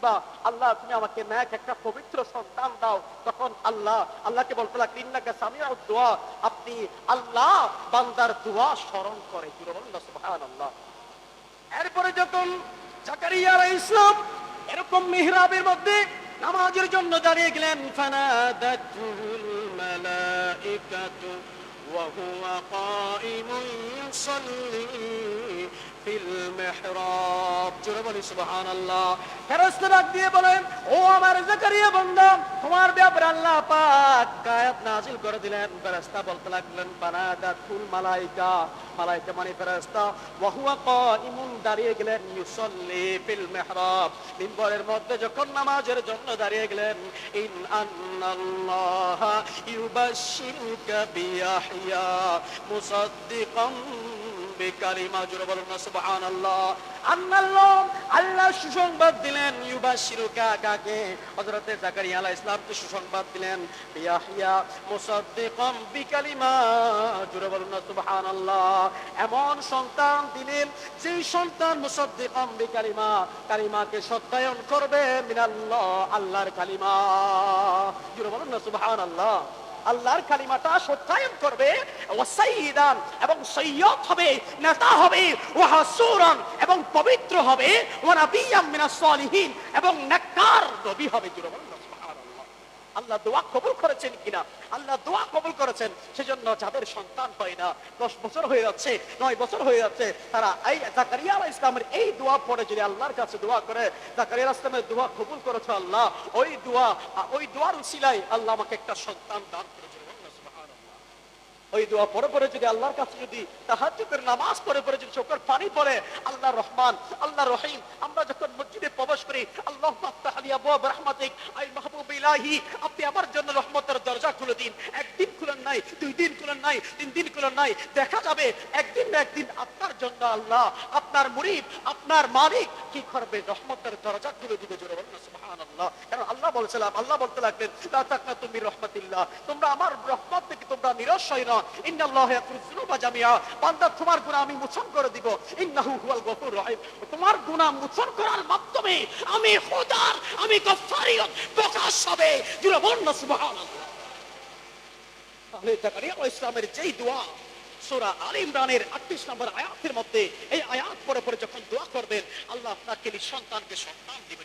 দিবা, আল্লাহ তুমি আমাকে নেক একটা পবিত্র সন্তান দাও। তখন আল্লাহকে বলতে লাগলেন ইন্নাকা সামিউদ দুআ, আপনি আল্লাহ বান্দার দোয়া স্মরণ করে। সুবহানাল্লাহ। এরপরে যখন জাকারিয়া আলাইহিস সালাম এরকম মিহরাবের মধ্যে নামাজের জন্য দাঁড়িয়ে গেলেন, ফানাদাতুল মালাইকাতু ওয়া হুয়া কাইমুন ইউসাল্লি ফিল মিহরাব। জোরে বলি সুবহানাল্লাহ। ফেরেশতা ডাক দিয়ে বলেন, ও আমার জাকারিয়া বান্দা, তোমার ব্যাপারে আল্লাহ পাক আয়াত নাযিল করে দিলেন। ফেরেশতা বলতে লাগলেন, ফানাদাতুল মালাইকা, মালাইকা মানে ফেরেশতা, ওয়া হুয়া কাইমুন দাঁড়িয়ে গেলেন, ইউসাল্লি ফিল মিহরাব মিম্বরের মধ্যে যখন নামাজের জন্য দাঁড়িয়ে গেলেন, ইন আন্নাল্লাহা ইউবাশশিরুকা বিয়াহইয়া মুসাদ্দিকাম বিকালিমা। জোরে বলুন না সুবহানাল্লাহ। আল্লাহ সুসংবাদ দিলেন, ইউবাশশিরুকা কাকে? হযরতে জাকারিয়া আলাইহিস সালামকে সুসংবাদ দিলেন, বিয়াহইয়া মুসাদ্দিকাম বিকালিমা। জোরে বলুন না সুবহানাল্লাহ। এমন সন্তান দিলেন যেই সন্তান মুসাদ্দিকাম বিকালিমা, কালিমাকে সত্যায়ন করবে, মিনাল্লাহ আল্লাহর কালিমা। জোরে বলুন না সুবহানাল্লাহ। আল্লাহর কালিমাটা সত্যায়ন করবে, ওয়াসাইয়িদান এবং সৈয়দ হবে, নেতা হবে, ওয়া হাসুরান এবং পবিত্র হবে, ওয়া নাবিয়্যাম মিনাস সালিহিন এবং নেককার নবী হবে। জোরে বলুন না সুবহানাল্লাহ। আল্লাহ দোয়া কবুল করেছেন কিনা? আল্লাহ দোয়া কবুল করেছেন। সেজন্য যাদের সন্তান হয় না, 10 বছর হয়ে যাচ্ছে, 9 বছর হয়ে যাচ্ছে, তারা এই জাকারিয়া আলাইহিস সালামের এই দোয়া পড়ে যদি আল্লাহর কাছে দোয়া করে, জাকারিয়া আলাইহিস সালামের দোয়া কবুল করেছে আল্লাহ, ওই দোয়ার উসিলায় আল্লাহ আমাকে একটা সন্তান দান করেছে। ওই দোয়া পরে পরে যদি আল্লাহর কাছে যদি তাহাজ্জুদের নামাজ পড়ে পড়ে যদি চোখের পানি পড়ে, আল্লাহ রহমান, আল্লাহ রহিম, আমরা যখন মসজিদে প্রবেশ করি, আল্লাহ মাফতাহ আলি আবওয়াব রাহমাতিক, আই মাহবুব ইলাহি, আপনি আমার জন্য রহমতের দরজা খুলে দিন। একদিন খুলেন নাই, 2 দিন খুলেন নাই, 3 দিন খুলেন নাই, দেখা যাবে একদিন না একদিন আপনার জন্য আল্লাহ, আপনার মুরিদ, আপনার মালিক কি করবে? রহমতের দরজা খুলে দিবে। জোরে বলুন সুবহানাল্লাহ। কারণ আল্লাহ বলতে লাগলেন, লা তাকনাতু মির রাহমাতিল্লাহ, তোমরা আমার রহমত থেকে তোমরা নিরাশ হয় না। ইন্নাল্লাহা ইয়াগফিরুয যুনুবা জামিআ, বান্দা তোমার গুনাহ আমি মোচন করে দিব। ইন্নাহু হুয়াল গফুরুর রহিম, তোমার গুনাহ মোচন করার মাধ্যমে আমি খোদার, আমি গফফারিয়ত প্রকাশ হবে। জোরে বলুন না সুবহানাল্লাহ। তাহলে জাকারিয়া আলাইহিস সালামের যেই দোয়া সূরা আলে ইমরানের 38 নম্বর আয়াতের মধ্যে, এই আয়াত পড়ে পড়ে যখন দোয়া করবেন, আল্লাহ আপনাকে নিঃসন্তানকে সন্তান দিবে।